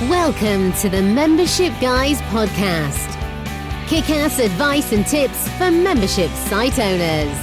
Welcome to the Membership Guys podcast. Kick-ass advice and tips for membership site owners.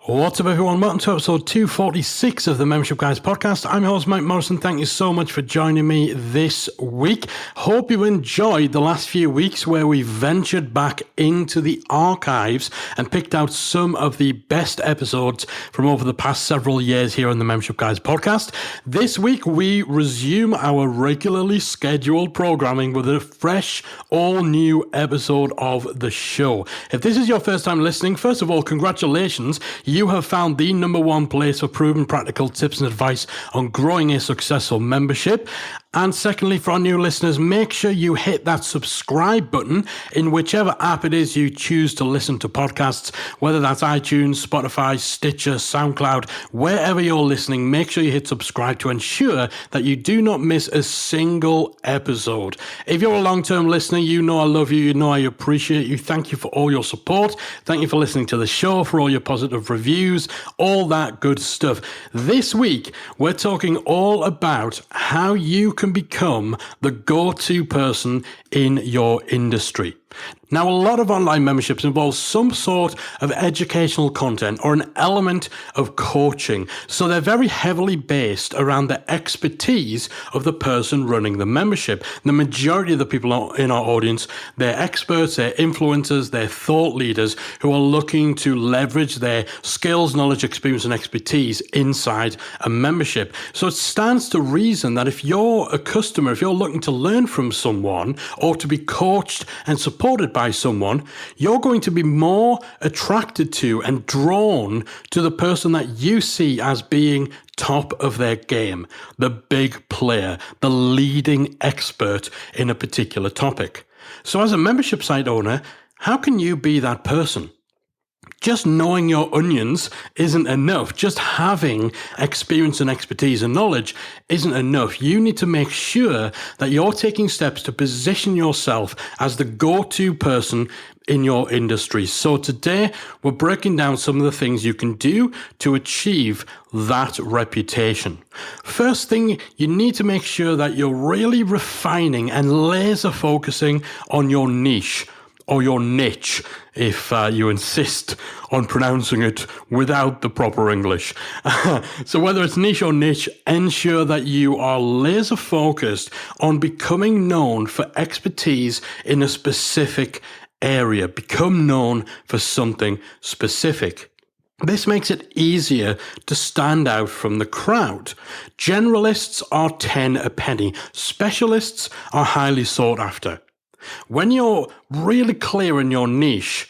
What's up, everyone? Welcome to episode 246 of the Membership Guys podcast. I'm your host, Mike Morrison. Thank you so much for joining me this week. Hope you enjoyed the last few weeks where we ventured back into the archives and picked out some of the best episodes from over the past several years here on the Membership Guys podcast. This week, we resume our regularly scheduled programming with a fresh, all-new episode of the show. If this is your first time listening, first of all, congratulations. You have found the number one place for proven practical tips and advice on growing a successful membership. And secondly, for our new listeners, make sure you hit that subscribe button in whichever app it is you choose to listen to podcasts, whether that's iTunes, Spotify, Stitcher, SoundCloud, wherever you're listening. Make sure you hit subscribe to ensure that you do not miss a single episode. If you're a long-term listener, you know I love you, you know I appreciate you. Thank you for all your support. Thank you for listening to the show, for all your positive reviews, all that good stuff. This week, we're talking all about how you can become the go-to person in your industry. Now, a lot of online memberships involve some sort of educational content or an element of coaching. So they're very heavily based around the expertise of the person running the membership. The majority of the people in our audience, they're experts, they're influencers, they're thought leaders who are looking to leverage their skills, knowledge, experience, and expertise inside a membership. So it stands to reason that if you're a customer, if you're looking to learn from someone or to be coached and supported by someone, you're going to be more attracted to and drawn to the person that you see as being top of their game, the big player, the leading expert in a particular topic. So as a membership site owner, how can you be that person? Just knowing your onions isn't enough. Just having experience and expertise and knowledge isn't enough. You need to make sure that you're taking steps to position yourself as the go-to person in your industry. So today, we're breaking down some of the things you can do to achieve that reputation. First thing, you need to make sure that you're really refining and laser focusing on your niche, or your niche, if you insist on pronouncing it without the proper English. So whether it's niche or niche, ensure that you are laser focused on becoming known for expertise in a specific area. Become known for something specific. This makes it easier to stand out from the crowd. Generalists are 10 a penny. Specialists are highly sought after. When you're really clear in your niche,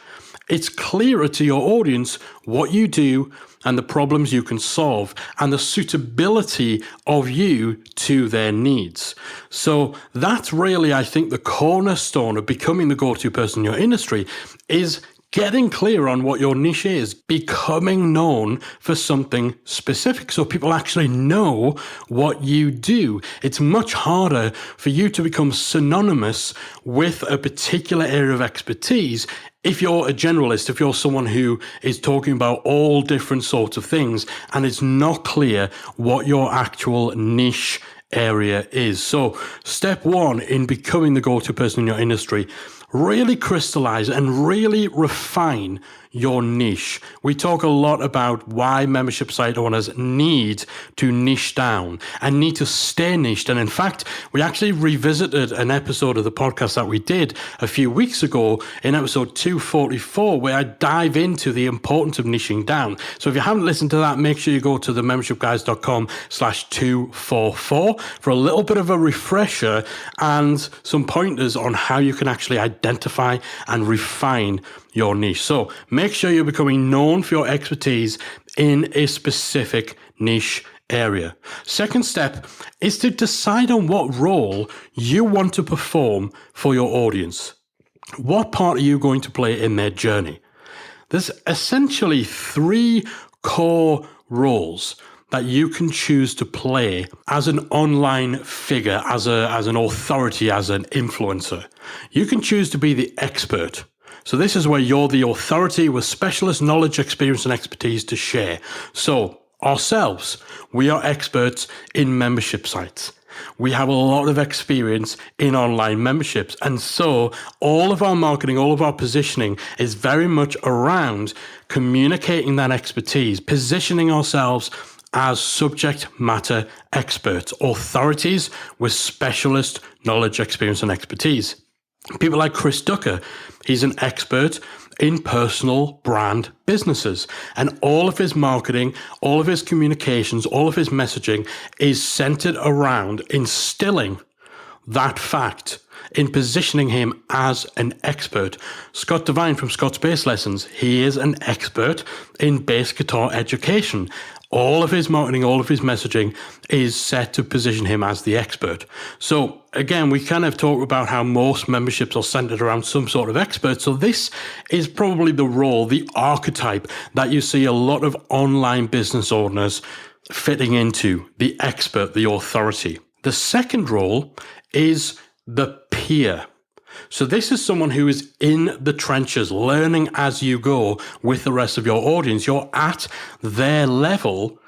it's clearer to your audience what you do and the problems you can solve and the suitability of you to their needs. So that's really, I think, the cornerstone of becoming the go-to person in your industry is getting clear on what your niche is, becoming known for something specific so people actually know what you do. It's much harder for you to become synonymous with a particular area of expertise if you're a generalist, if you're someone who is talking about all different sorts of things and it's not clear what your actual niche area is. So step one in becoming the go-to person in your industry, really crystallize and really refine your niche. We talk a lot about why membership site owners need to niche down and need to stay niched. And in fact, we actually revisited an episode of the podcast that we did a few weeks ago in episode 244, where I dive into the importance of niching down. So if you haven't listened to that, make sure you go to the membershipguys.com/244 for a little bit of a refresher and some pointers on how you can actually identify and refine your niche. So make sure you're becoming known for your expertise in a specific niche area. Second step is to decide on what role you want to perform for your audience. What part are you going to play in their journey? There's essentially three core roles that you can choose to play as an online figure, as an authority, as an influencer. You can choose to be the expert. So this is where you're the authority with specialist knowledge, experience, and expertise to share. So ourselves. We are experts in membership sites. We have a lot of experience in online memberships. And so all of our marketing, all of our positioning is very much around communicating that expertise, positioning ourselves as subject matter experts, authorities with specialist knowledge, experience, and expertise. People like Chris Ducker, he's an expert in personal brand businesses, and all of his marketing, all of his communications, all of his messaging is centered around instilling that fact, in positioning him as an expert. Scott Devine from Scott's Bass Lessons, he is an expert in bass guitar education. All of his marketing, all of his messaging is set to position him as the expert. So again, we kind of talk about how most memberships are centered around some sort of expert. So this is probably the role, the archetype that you see a lot of online business owners fitting into, the expert, the authority. The second role is the peer. So this is someone who is in the trenches, learning as you go with the rest of your audience. You're at their level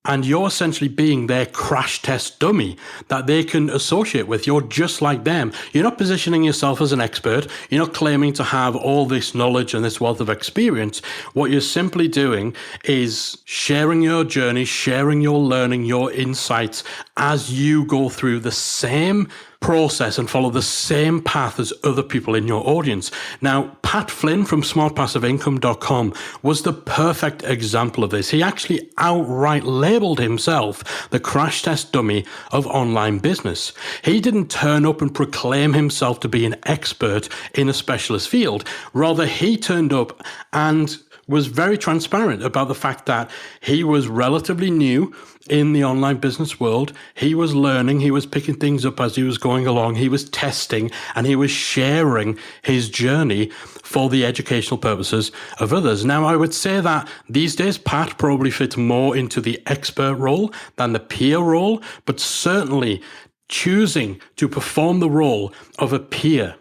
and you're essentially being their crash test dummy that they can associate with. You're just like them. You're not positioning yourself as an expert. You're not claiming to have all this knowledge and this wealth of experience. What you're simply doing is sharing your journey, sharing your learning, your insights as you go through the same process and follow the same path as other people in your audience. Now, Pat Flynn from smartpassiveincome.com was the perfect example of this. He actually outright labeled himself the crash test dummy of online business. He didn't turn up and proclaim himself to be an expert in a specialist field. Rather, he turned up and was very transparent about the fact that he was relatively new in the online business world. He was learning, he was picking things up as he was going along, he was testing, and he was sharing his journey for the educational purposes of others. Now, I would say that these days, Pat probably fits more into the expert role than the peer role, but certainly choosing to perform the role of a peer,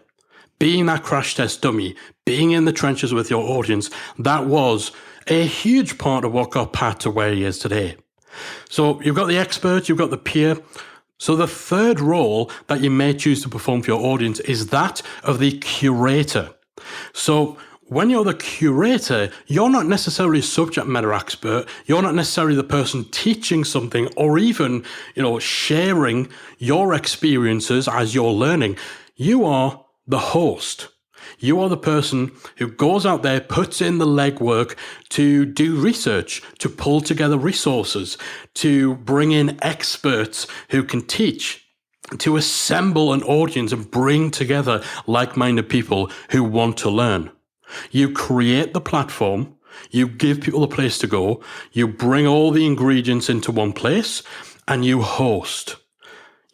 being that crash test dummy, being in the trenches with your audience, that was a huge part of what got Pat to where he is today. So you've got the expert, you've got the peer. So the third role that you may choose to perform for your audience is that of the curator. So when you're the curator, you're not necessarily a subject matter expert. You're not necessarily the person teaching something or even, sharing your experiences as you're learning. You are the host. You are the person who goes out there, puts in the legwork to do research, to pull together resources, to bring in experts who can teach, to assemble an audience and bring together like-minded people who want to learn. You create the platform, you give people a place to go, you bring all the ingredients into one place, and you host.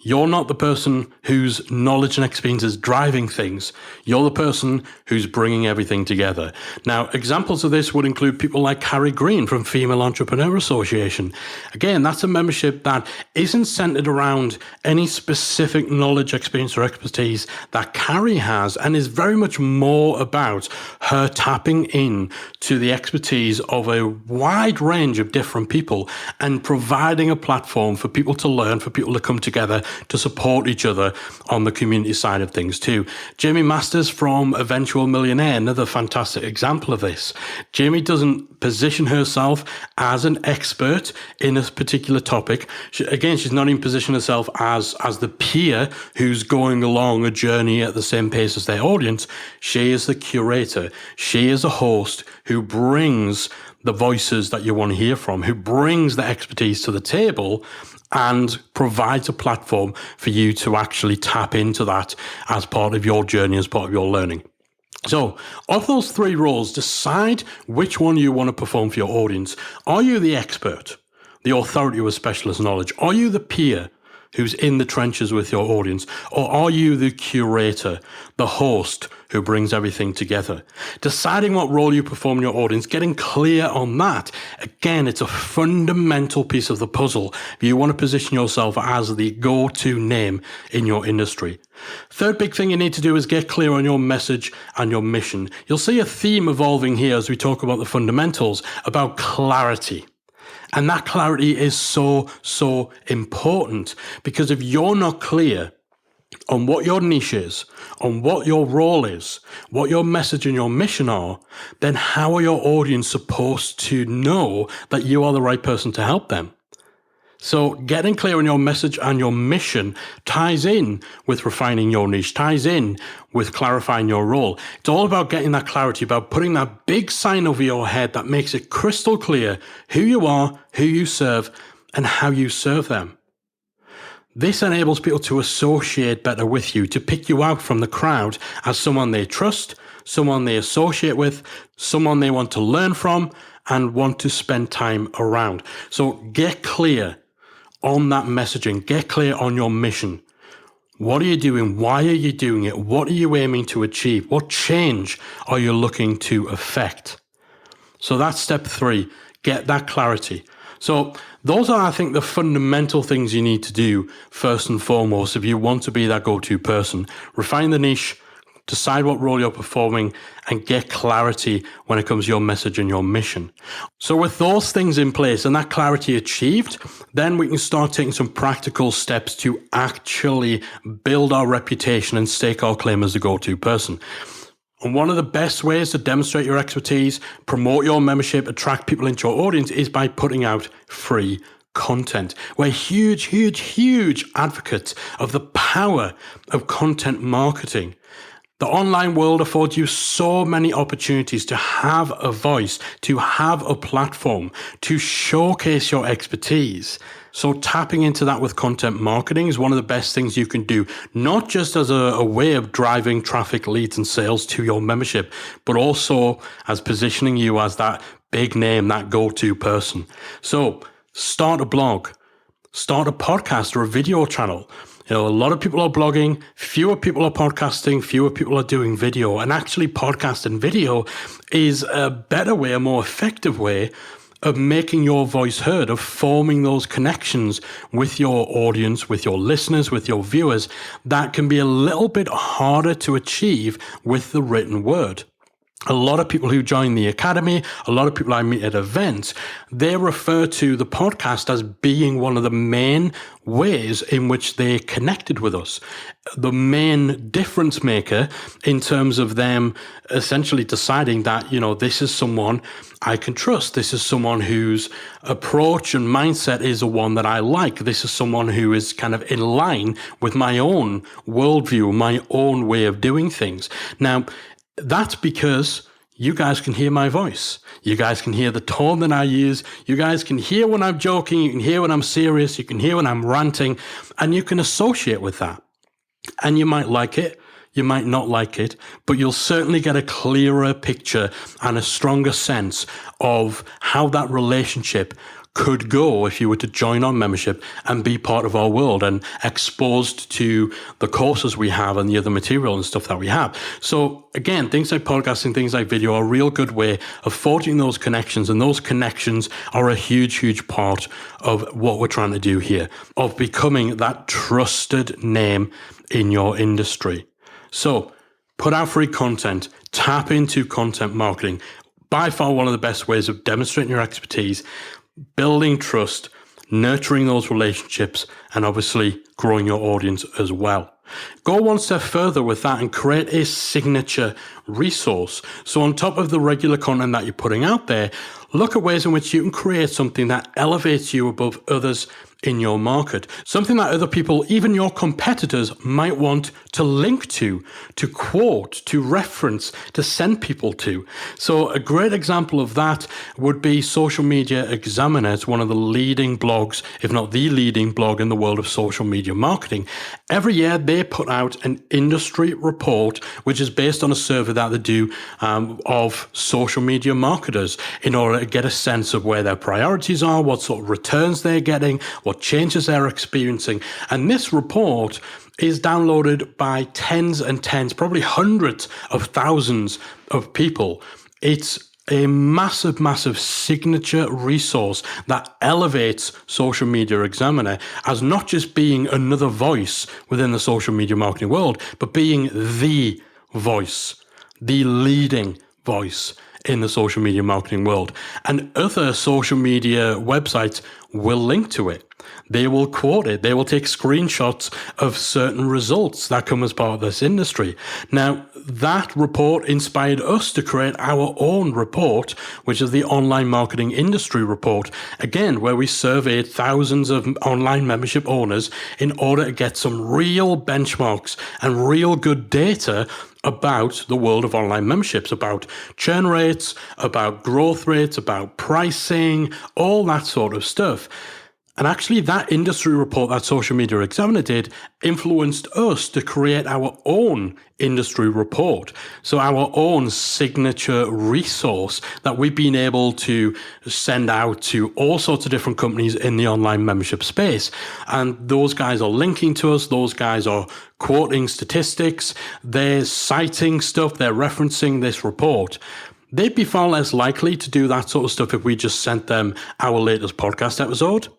You're not the person whose knowledge and experience is driving things. You're the person who's bringing everything together. Now, examples of this would include people like Carrie Green from Female Entrepreneur Association. Again, that's a membership that isn't centered around any specific knowledge, experience, or expertise that Carrie has, and is very much more about her tapping in to the expertise of a wide range of different people and providing a platform for people to learn, for people to come together to support each other on the community side of things too. Jamie Masters from Eventual Millionaire, another fantastic example of this. Jamie doesn't position herself as an expert in a particular topic. She's not in position herself as the peer who's going along a journey at the same pace as their audience. She is the curator. She is a host who brings the voices that you want to hear from, who brings the expertise to the table and provides a platform for you to actually tap into that as part of your journey, as part of your learning. So, of those three roles, decide which one you want to perform for your audience. Are you the expert, the authority with specialist knowledge? Are you the peer who's in the trenches with your audience? Or are you the curator, the host who brings everything together? Deciding what role you perform in your audience, getting clear on that. Again, it's a fundamental piece of the puzzle if you want to position yourself as the go-to name in your industry. Third big thing you need to do is get clear on your message and your mission. You'll see a theme evolving here as we talk about the fundamentals, about clarity. And that clarity is so important, because if you're not clear on what your niche is, on what your role is, what your message and your mission are, then how are your audience supposed to know that you are the right person to help them? So getting clear on your message and your mission ties in with refining your niche, ties in with clarifying your role. It's all about getting that clarity, about putting that big sign over your head that makes it crystal clear who you are, who you serve, and how you serve them. This enables people to associate better with you, to pick you out from the crowd as someone they trust, someone they associate with, someone they want to learn from, and want to spend time around. So get clear on that messaging, get clear on your mission. What are you doing? Why are you doing it? What are you aiming to achieve? What change are you looking to affect? So that's step 3, get that clarity. So those are, I think, the fundamental things you need to do first and foremost if you want to be that go-to person. Refine the niche, decide what role you're performing, and get clarity when it comes to your message and your mission. So with those things in place and that clarity achieved, then we can start taking some practical steps to actually build our reputation and stake our claim as the go-to person. And one of the best ways to demonstrate your expertise, promote your membership, attract people into your audience is by putting out free content. We're huge advocates of the power of content marketing. The online world affords you so many opportunities to have a voice, to have a platform, to showcase your expertise. So tapping into that with content marketing is one of the best things you can do, not just as a way of driving traffic, leads, and sales to your membership, but also as positioning you as that big name, that go-to person. So start a blog, start a podcast or a video channel. You know, a lot of people are blogging, fewer people are podcasting, fewer people are doing video. And actually podcast and video is a better way, a more effective way of making your voice heard, of forming those connections with your audience, with your listeners, with your viewers, that can be a little bit harder to achieve with the written word. A lot of people who join the academy, a lot of people I meet at events, they refer to the podcast as being one of the main ways in which they connected with us. The main difference maker in terms of them essentially deciding that, you know, this is someone I can trust. This is someone whose approach and mindset is the one that I like. This is someone who is kind of in line with my own worldview, my own way of doing things. Now, that's because you guys can hear my voice. You guys can hear the tone that I use. You guys can hear when I'm joking. You can hear when I'm serious. You can hear when I'm ranting, and you can associate with that. And you might like it. You might not like it, but you'll certainly get a clearer picture and a stronger sense of how that relationship could go if you were to join our membership and be part of our world and exposed to the courses we have and the other material and stuff that we have. So again, things like podcasting, things like video are a real good way of forging those connections, and those connections are a huge part of what we're trying to do here, of becoming that trusted name in your industry. So put out free content, tap into content marketing. By far one of the best ways of demonstrating your expertise, building trust, nurturing those relationships, and obviously growing your audience as well. Go one step further with that and create a signature resource. So on top of the regular content that you're putting out there, look at ways in which you can create something that elevates you above others in your market, something that other people, even your competitors, might want to link to quote, to reference, to send people to. So a great example of that would be Social Media Examiner. It's one of the leading blogs, if not the leading blog in the world of social media marketing. Every year they put out an industry report, which is based on a survey that they do of social media marketers in order to get a sense of where their priorities are, what sort of returns they're getting, what changes they're experiencing. And this report is downloaded by tens and tens, probably hundreds of thousands of people. It's a massive signature resource that elevates Social Media Examiner as not just being another voice within the social media marketing world, but being the voice, the leading voice in the social media marketing world. And other social media websites will link to it. They will quote it. They will take screenshots of certain results that come as part of this industry. Now, that report inspired us to create our own report, which is the Online Marketing Industry Report, again, where we surveyed thousands of online membership owners in order to get some real benchmarks and real good data about the world of online memberships, about churn rates, about growth rates, about pricing, all that sort of stuff. And actually, that industry report that Social Media Examiner did influenced us to create our own industry report. So our own signature resource that we've been able to send out to all sorts of different companies in the online membership space. And those guys are linking to us. Those guys are quoting statistics. They're citing stuff. They're referencing this report. They'd be far less likely to do that sort of stuff if we just sent them our latest podcast episode.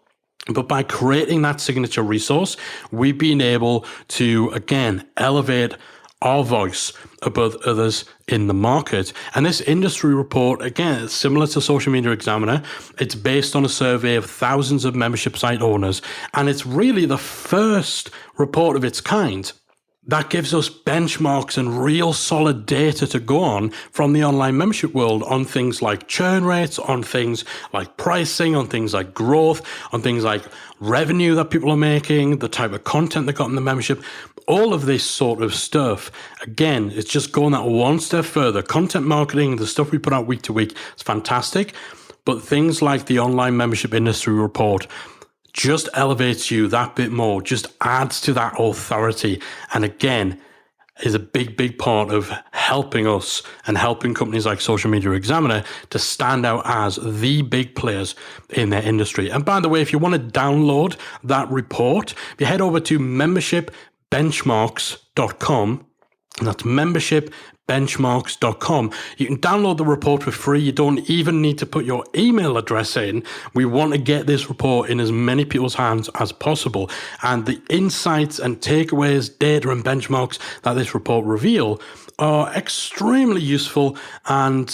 But by creating that signature resource, we've been able to, again, elevate our voice above others in the market. And this industry report, again, is similar to Social Media Examiner. It's based on a survey of thousands of membership site owners. And it's really the first report of its kind that gives us benchmarks and real solid data to go on from the online membership world on things like churn rates, on things like pricing, on things like growth, on things like revenue that people are making, the type of content they got in the membership, all of this sort of stuff. Again, it's just going that one step further. Content marketing, the stuff we put out week to week, is fantastic. But things like the Online Membership Industry Report just elevates you that bit more, just adds to that authority. And again, is a big, big part of helping us and helping companies like Social Media Examiner to stand out as the big players in their industry. And by the way, if you want to download that report, if you head over to membershipbenchmarks.com, and that's membershipbenchmarks.com. You can download the report for free. You don't even need to put your email address in. We want to get this report in as many people's hands as possible. And the insights and takeaways, data and benchmarks that this report reveal are extremely useful and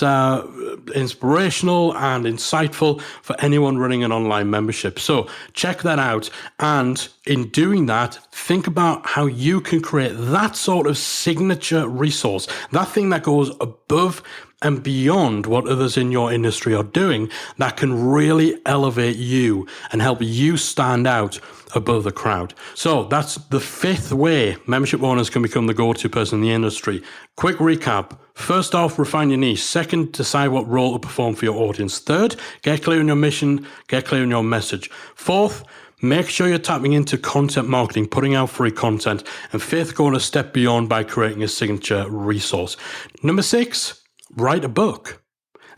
inspirational and insightful for anyone running an online membership. So check that out. And in doing that, think about how you can create that sort of signature resource, that thing that goes above and beyond what others in your industry are doing, that can really elevate you and help you stand out above the crowd. So that's the fifth way membership owners can become the go-to person in the industry. Quick recap. First off, refine your niche. Second, decide what role to perform for your audience. Third, get clear on your mission, get clear on your message. Fourth, make sure you're tapping into content marketing, putting out free content. And fifth, going a step beyond by creating a signature resource. Number 6, write a book.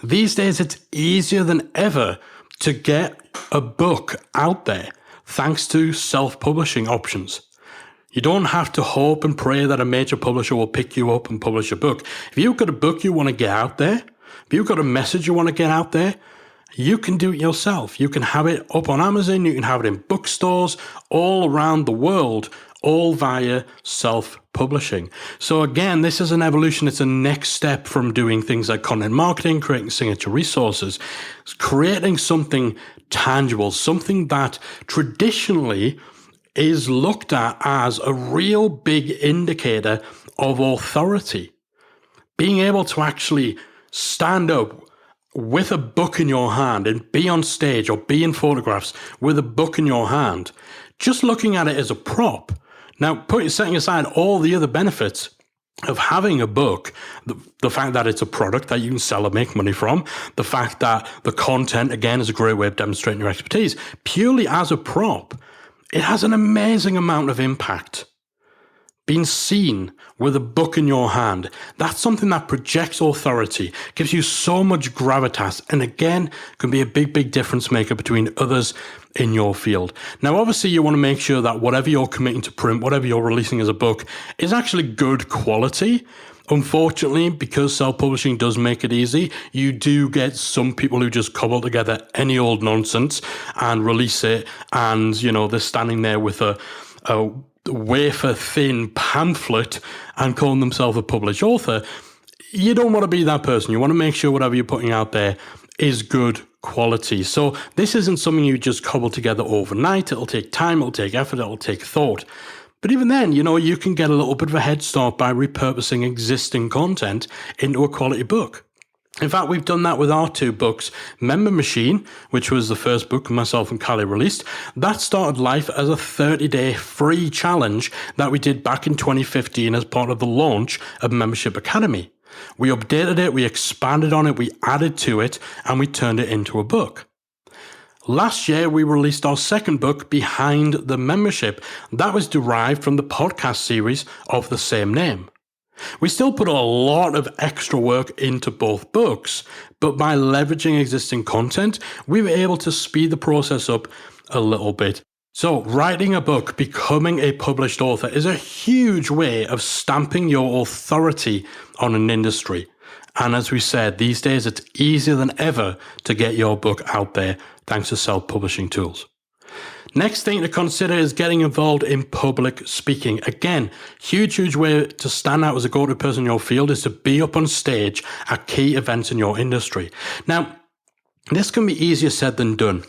These days, it's easier than ever to get a book out there thanks to self-publishing options. You don't have to hope and pray that a major publisher will pick you up and publish a book. If you've got a book you want to get out there, if you've got a message you want to get out there, you can do it yourself. You can have it up on Amazon. You can have it in bookstores all around the world, all via self-publishing. So again, this is an evolution. It's a next step from doing things like content marketing, creating signature resources. It's creating something tangible, something that traditionally is looked at as a real big indicator of authority. Being able to actually stand up with a book in your hand and be on stage or be in photographs with a book in your hand, just looking at it as a prop. Now, setting aside all the other benefits of having a book, the fact that it's a product that you can sell and make money from, the fact that the content, again, is a great way of demonstrating your expertise, purely as a prop, it has an amazing amount of impact. Being seen with a book in your hand, that's something that projects authority, gives you so much gravitas, and again, can be a big, big difference maker between others in your field. Now, obviously, you want to make sure that whatever you're committing to print, whatever you're releasing as a book, is actually good quality. Unfortunately, because self-publishing does make it easy, you do get some people who just cobble together any old nonsense and release it, and, they're standing there with a wafer-thin pamphlet and calling themselves a published author. you don't want to be that person. You want to make sure whatever you're putting out there is good quality. So this isn't something you just cobble together overnight. It'll take time, it'll take effort, it'll take thought. But even then, you can get a little bit of a head start by repurposing existing content into a quality book. In fact, we've done that with our 2 books. Member Machine, which was the first book myself and Callie released, that started life as a 30-day free challenge that we did back in 2015 as part of the launch of Membership Academy. We updated it, we expanded on it, we added to it, and we turned it into a book. Last year, we released our second book, Behind the Membership. That was derived from the podcast series of the same name. We still put a lot of extra work into both books, but by leveraging existing content, we were able to speed the process up a little bit. So writing a book, becoming a published author, is a huge way of stamping your authority on an industry. And as we said, these days it's easier than ever to get your book out there thanks to self-publishing tools. Next thing to consider is getting involved in public speaking. Again, huge way to stand out as a go-to person in your field is to be up on stage at key events in your industry. Now, this can be easier said than done.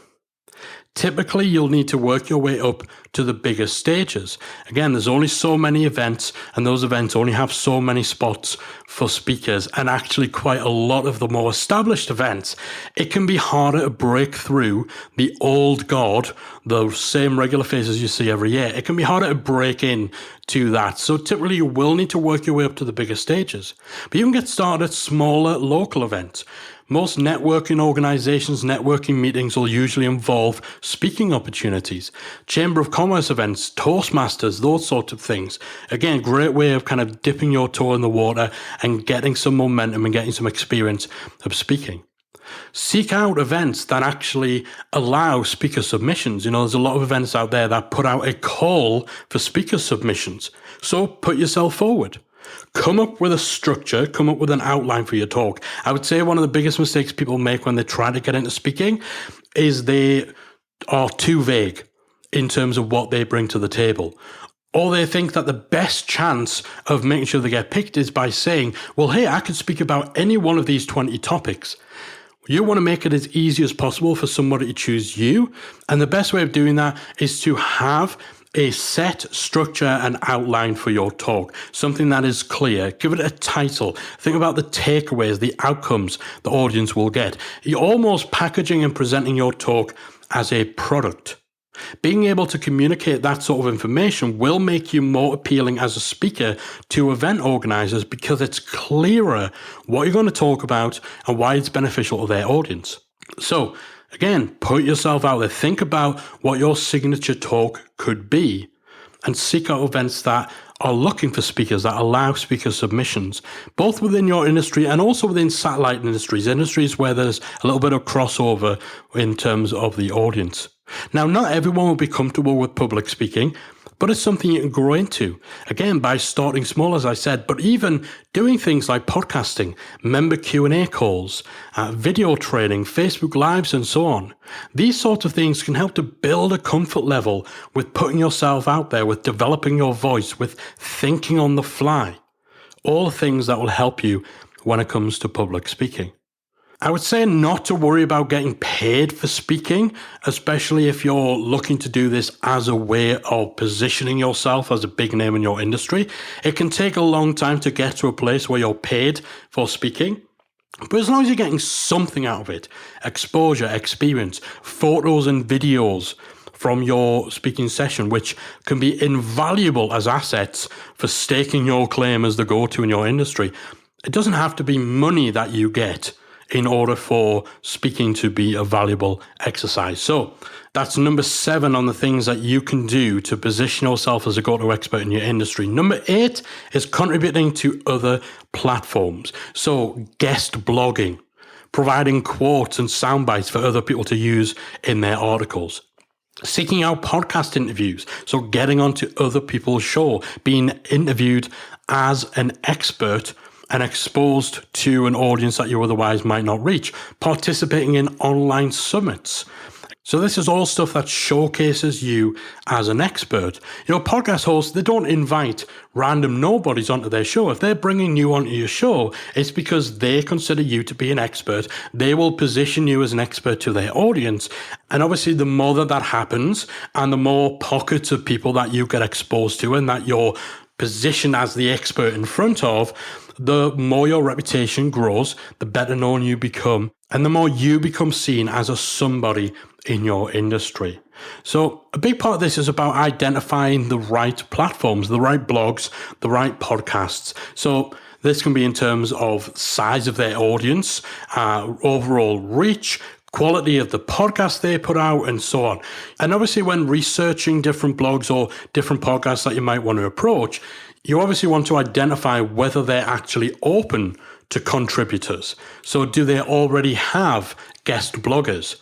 Typically, you'll need to work your way up to the biggest stages. Again, there's only so many events, and those events only have so many spots for speakers. And actually, quite a lot of the more established events, it can be harder to break through the old guard, the same regular faces you see every year. It can be harder to break in to that. So typically, you will need to work your way up to the bigger stages. But you can get started at smaller local events. Most networking organizations, networking meetings will usually involve speaking opportunities, Chamber of Commerce events, Toastmasters, those sorts of things. Again, great way of kind of dipping your toe in the water and getting some momentum and getting some experience of speaking. Seek out events that actually allow speaker submissions. There's a lot of events out there that put out a call for speaker submissions. So put yourself forward. Come up with a structure, come up with an outline for your talk. I would say one of the biggest mistakes people make when they try to get into speaking is they are too vague in terms of what they bring to the table. Or they think that the best chance of making sure they get picked is by saying, well, hey, I could speak about any one of these 20 topics. You want to make it as easy as possible for somebody to choose you. And the best way of doing that is to have a set structure and outline for your talk, something that is clear. Give it a title. Think about the takeaways, the outcomes the audience will get. You're almost packaging and presenting your talk as a product. Being able to communicate that sort of information will make you more appealing as a speaker to event organizers because it's clearer what you're going to talk about and why it's beneficial to their audience. So, again, put yourself out there. Think about what your signature talk could be and seek out events that are looking for speakers, that allow speaker submissions, both within your industry and also within satellite industries where there's a little bit of crossover in terms of the audience. Now, not everyone will be comfortable with public speaking, but it's something you can grow into. Again, by starting small, as I said, but even doing things like podcasting, member Q&A calls, video training, Facebook Lives, and so on. These sorts of things can help to build a comfort level with putting yourself out there, with developing your voice, with thinking on the fly. All things that will help you when it comes to public speaking. I would say not to worry about getting paid for speaking, especially if you're looking to do this as a way of positioning yourself as a big name in your industry. It can take a long time to get to a place where you're paid for speaking. But as long as you're getting something out of it, exposure, experience, photos and videos from your speaking session, which can be invaluable as assets for staking your claim as the go-to in your industry, it doesn't have to be money that you get in order for speaking to be a valuable exercise. So that's number 7 on the things that you can do to position yourself as a go-to expert in your industry. Number 8 is contributing to other platforms. So guest blogging, providing quotes and sound bites for other people to use in their articles. Seeking out podcast interviews, so getting onto other people's show, being interviewed as an expert and exposed to an audience that you otherwise might not reach. Participating in online summits. So this is all stuff that showcases you as an expert. Podcast hosts, they don't invite random nobodies onto their show. If they're bringing you onto your show, it's because they consider you to be an expert. They will position you as an expert to their audience. And obviously, the more that happens and the more pockets of people that you get exposed to and that you're positioned as the expert in front of, the more your reputation grows, the better known you become, and the more you become seen as a somebody in your industry. So a big part of this is about identifying the right platforms, the right blogs, the right podcasts. So this can be in terms of size of their audience, overall reach, quality of the podcast they put out, and so on. And obviously, when researching different blogs or different podcasts that you might want to approach, you obviously want to identify whether they're actually open to contributors. So do they already have guest bloggers?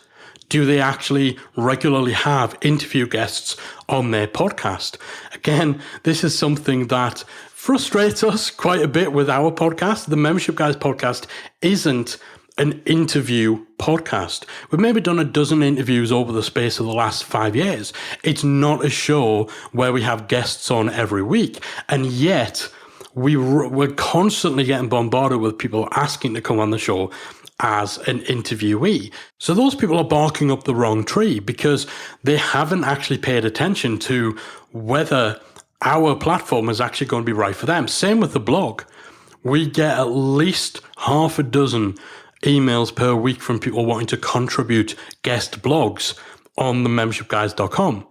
Do they actually regularly have interview guests on their podcast? Again, this is something that frustrates us quite a bit with our podcast. The Membership Guys podcast isn't an interview podcast. We've maybe done a dozen interviews over the space of the last 5 years. It's not a show where we have guests on every week. And yet we're constantly getting bombarded with people asking to come on the show as an interviewee. So those people are barking up the wrong tree because they haven't actually paid attention to whether our platform is actually going to be right for them. Same with the blog. We get at least half a dozen emails per week from people wanting to contribute guest blogs on the membershipguys.com.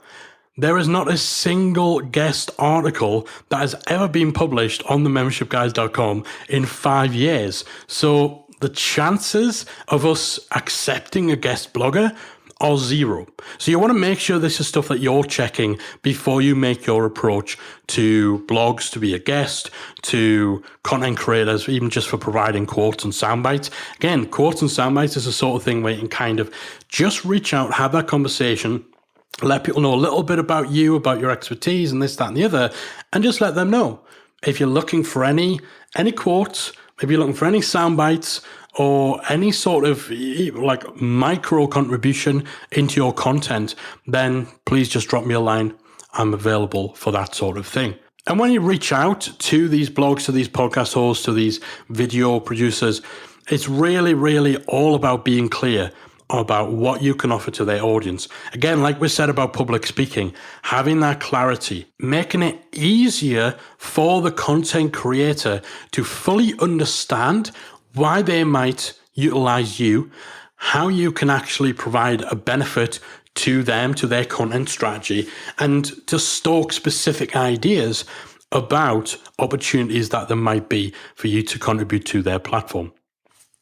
There is not a single guest article that has ever been published on the membershipguys.com in 5 years. So the chances of us accepting a guest blogger are zero. So you want to make sure this is stuff that you're checking before you make your approach to blogs, to be a guest, to content creators, even just for providing quotes and sound bites. Again, quotes and sound bites is the sort of thing where you can kind of just reach out, have that conversation, let people know a little bit about you, about your expertise and this, that, and the other, and just let them know. If you're looking for any quotes, if you're looking for any sound bites or any sort of like micro contribution into your content, then please just drop me a line. I'm available for that sort of thing. And when you reach out to these blogs, to these podcast hosts, to these video producers, it's really, really all about being clear about what you can offer to their audience. Again, like we said about public speaking, having that clarity, making it easier for the content creator to fully understand why they might utilize you, how you can actually provide a benefit to them, to their content strategy, and to stoke specific ideas about opportunities that there might be for you to contribute to their platform.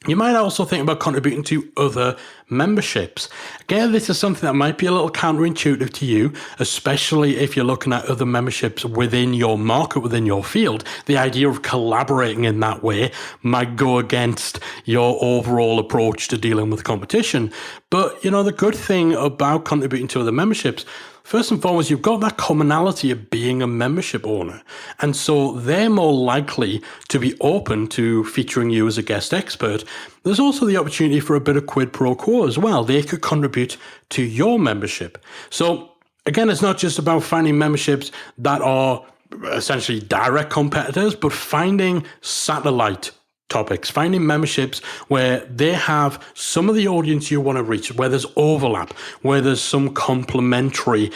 You might also think about contributing to other memberships. Again, this is something that might be a little counterintuitive to you, especially if you're looking at other memberships within your market, within your field. The idea of collaborating in that way might go against your overall approach to dealing with competition. But, the good thing about contributing to other memberships, first and foremost, you've got that commonality of being a membership owner. And so they're more likely to be open to featuring you as a guest expert. There's also the opportunity for a bit of quid pro quo as well. They could contribute to your membership. So again, it's not just about finding memberships that are essentially direct competitors, but finding satellite topics, finding memberships where they have some of the audience you want to reach, where there's overlap, where there's some complementary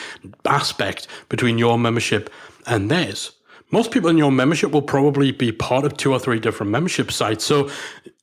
aspect between your membership and theirs. Most people in your membership will probably be part of 2 or 3 different membership sites. So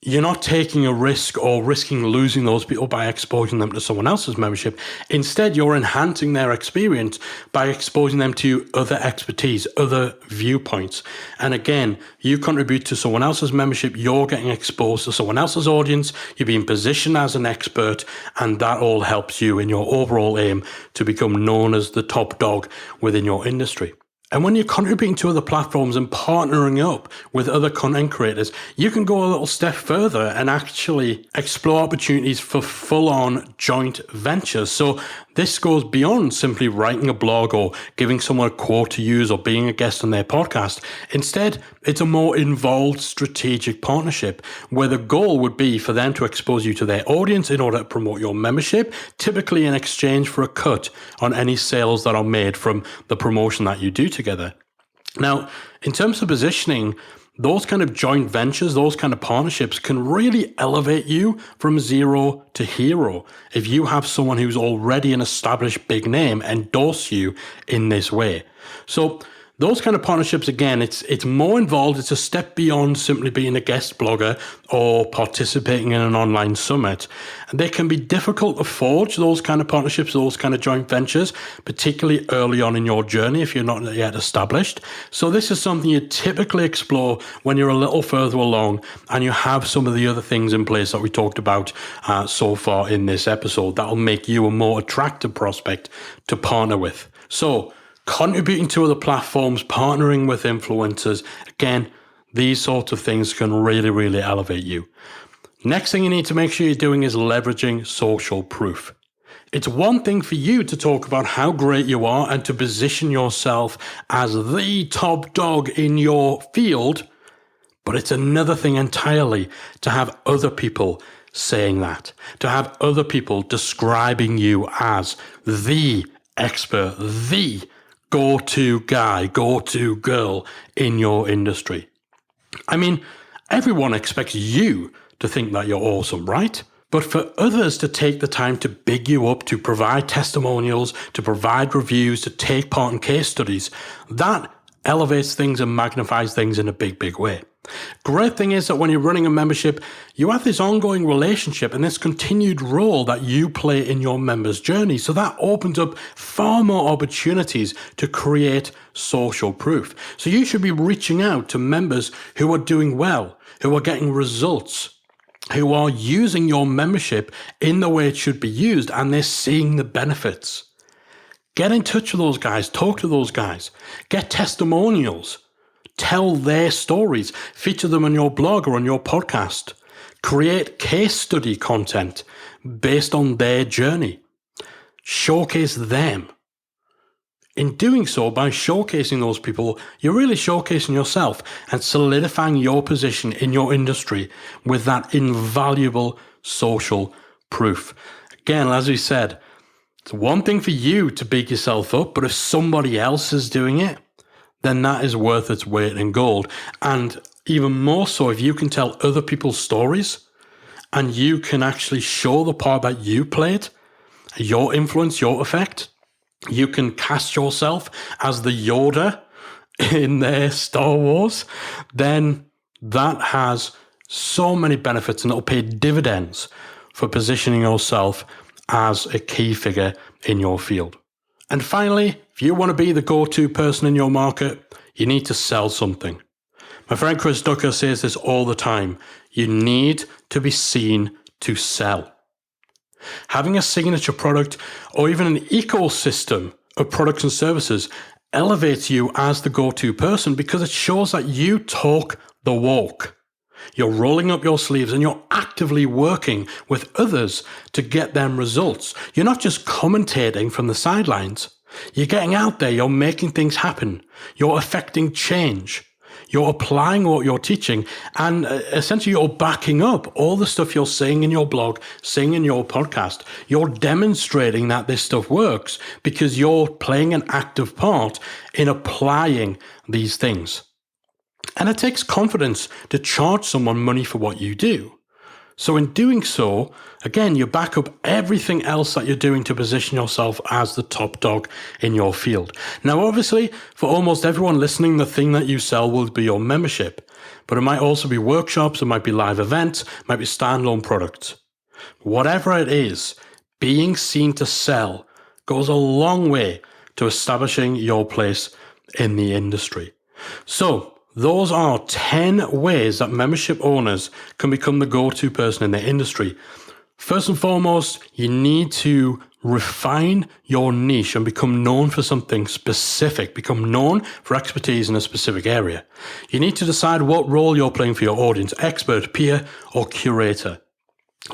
you're not taking a risk or risking losing those people by exposing them to someone else's membership. Instead, you're enhancing their experience by exposing them to other expertise, other viewpoints. And again, you contribute to someone else's membership, you're getting exposed to someone else's audience, you're being positioned as an expert, and that all helps you in your overall aim to become known as the top dog within your industry. And when you're contributing to other platforms and partnering up with other content creators, you can go a little step further and actually explore opportunities for full-on joint ventures. So this goes beyond simply writing a blog or giving someone a quote to use or being a guest on their podcast. Instead, it's a more involved strategic partnership where the goal would be for them to expose you to their audience in order to promote your membership, typically in exchange for a cut on any sales that are made from the promotion that you do together. Now, in terms of positioning, those kind of joint ventures, those kind of partnerships can really elevate you from zero to hero if you have someone who's already an established big name endorse you in this way. So those kind of partnerships, again, it's more involved. It's a step beyond simply being a guest blogger or participating in an online summit. And they can be difficult to forge, those kind of partnerships, those kind of joint ventures, particularly early on in your journey if you're not yet established. So this is something you typically explore when you're a little further along and you have some of the other things in place that we talked about so far in this episode that'll make you a more attractive prospect to partner with. So contributing to other platforms, partnering with influencers, again, these sorts of things can really, really elevate you. Next thing you need to make sure you're doing is leveraging social proof. It's one thing for you to talk about how great you are and to position yourself as the top dog in your field, but it's another thing entirely to have other people saying that, to have other people describing you as the expert, the go-to guy, go-to girl in your industry. I mean, everyone expects you to think that you're awesome, right? But for others to take the time to big you up, to provide testimonials, to provide reviews, to take part in case studies, that elevates things and magnifies things in a big, big way. Great thing is that when you're running a membership, you have this ongoing relationship and this continued role that you play in your members' journey. So that opens up far more opportunities to create social proof. So you should be reaching out to members who are doing well, who are getting results, who are using your membership in the way it should be used, and they're seeing the benefits. Get in touch with those guys, talk to those guys, get testimonials. Tell their stories, feature them on your blog or on your podcast. Create case study content based on their journey. Showcase them. In doing so, by showcasing those people, you're really showcasing yourself and solidifying your position in your industry with that invaluable social proof. Again, as we said, it's one thing for you to big yourself up, but if somebody else is doing it, then that is worth its weight in gold. And even more so if you can tell other people's stories and you can actually show the part that you played, your influence, your effect. You can cast yourself as the Yoda in their Star Wars. Then that has so many benefits and it'll pay dividends for positioning yourself as a key figure in your field. And finally, if you want to be the go-to person in your market, you need to sell something. My friend Chris Ducker says this all the time. You need to be seen to sell. Having a signature product or even an ecosystem of products and services elevates you as the go-to person because it shows that you talk the walk. You're rolling up your sleeves and you're actively working with others to get them results. You're not just commentating from the sidelines. You're getting out there. You're making things happen. You're affecting change. You're applying what you're teaching, and essentially you're backing up all the stuff you're saying in your blog, saying in your podcast. You're demonstrating that this stuff works because you're playing an active part in applying these things. And it takes confidence to charge someone money for what you do. So in doing so, again, you back up everything else that you're doing to position yourself as the top dog in your field. Now, obviously, for almost everyone listening, the thing that you sell will be your membership. But it might also be workshops, it might be live events, it might be standalone products. Whatever it is, being seen to sell goes a long way to establishing your place in the industry. So, those are 10 ways that membership owners can become the go-to person in their industry. First and foremost, you need to refine your niche and become known for something specific, become known for expertise in a specific area. You need to decide what role you're playing for your audience, expert, peer, or curator.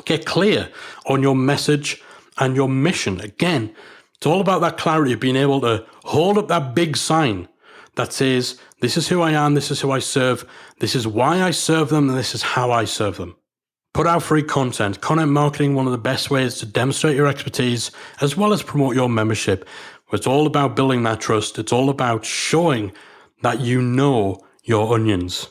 Get clear on your message and your mission. Again, it's all about that clarity of being able to hold up that big sign that says, this is who I am, this is who I serve, this is why I serve them, and this is how I serve them. Put out free content. Content marketing, one of the best ways to demonstrate your expertise as well as promote your membership. It's all about building that trust. It's all about showing that you know your onions.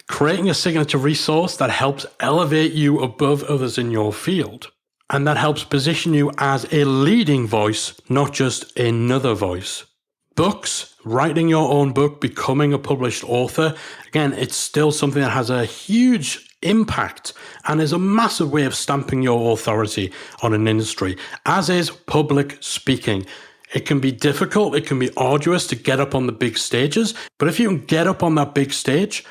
Creating a signature resource that helps elevate you above others in your field. And that helps position you as a leading voice, not just another voice. Books, writing your own book, becoming a published author. Again, it's still something that has a huge impact and is a massive way of stamping your authority on an industry, as is public speaking. It can be difficult, it can be arduous to get up on the big stages, but if you can get up on that big stage,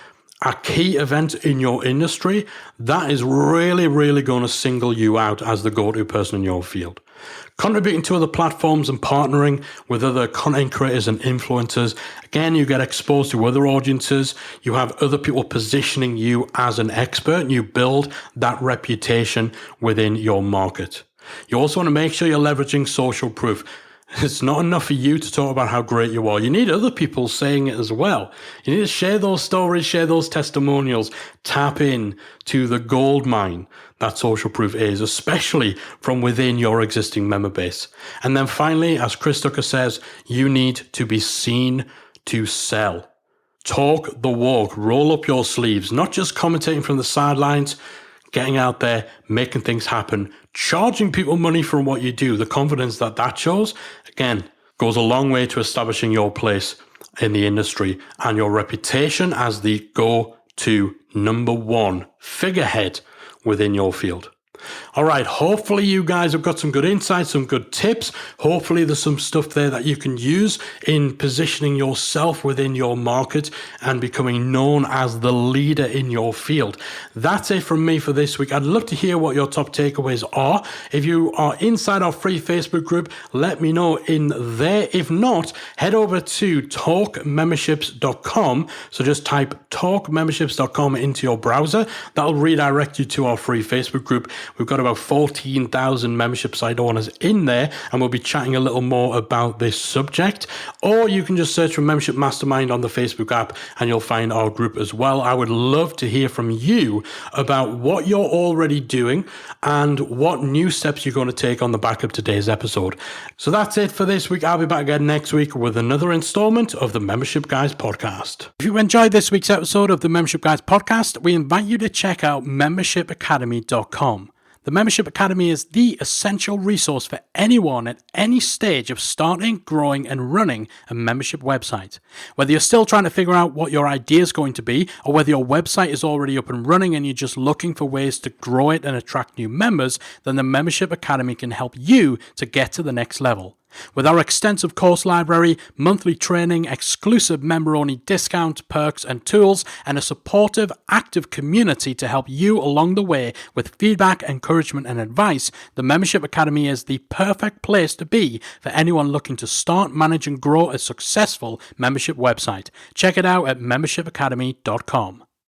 a key event in your industry, that is really, really going to single you out as the go-to person in your field. Contributing to other platforms and partnering with other content creators and influencers. Again, you get exposed to other audiences. You have other people positioning you as an expert, and you build that reputation within your market. You also want to make sure you're leveraging social proof. It's not enough for you to talk about how great you are. You need other people saying it as well. You need to share those stories, share those testimonials, tap in to the gold mine that social proof is, especially from within your existing member base. And then finally, as Chris Tucker says, you need to be seen to sell. Talk the walk, roll up your sleeves, not just commentating from the sidelines, getting out there, making things happen, charging people money for what you do. The confidence that shows, again, goes a long way to establishing your place in the industry and your reputation as the go-to number one figurehead within your field. All right, hopefully you guys have got some good insights, some good tips. Hopefully there's some stuff there that you can use in positioning yourself within your market and becoming known as the leader in your field. That's it from me for this week. I'd love to hear what your top takeaways are. If you are inside our free Facebook group, let me know in there. If not, head over to talkmemberships.com. So just type talkmemberships.com into your browser. That'll redirect you to our free Facebook group. We've got about 14,000 membership site owners in there, and we'll be chatting a little more about this subject. Or you can just search for Membership Mastermind on the Facebook app and you'll find our group as well. I would love to hear from you about what you're already doing and what new steps you're going to take on the back of today's episode. So that's it for this week. I'll be back again next week with another installment of the Membership Guys podcast. If you enjoyed this week's episode of the Membership Guys podcast, we invite you to check out membershipacademy.com. The Membership Academy is the essential resource for anyone at any stage of starting, growing, and running a membership website. Whether you're still trying to figure out what your idea is going to be, or whether your website is already up and running and you're just looking for ways to grow it and attract new members, then the Membership Academy can help you to get to the next level. With our extensive course library, monthly training, exclusive member-only discounts, perks, and tools, and a supportive, active community to help you along the way with feedback, encouragement, and advice, the Membership Academy is the perfect place to be for anyone looking to start, manage, and grow a successful membership website. Check it out at membershipacademy.com.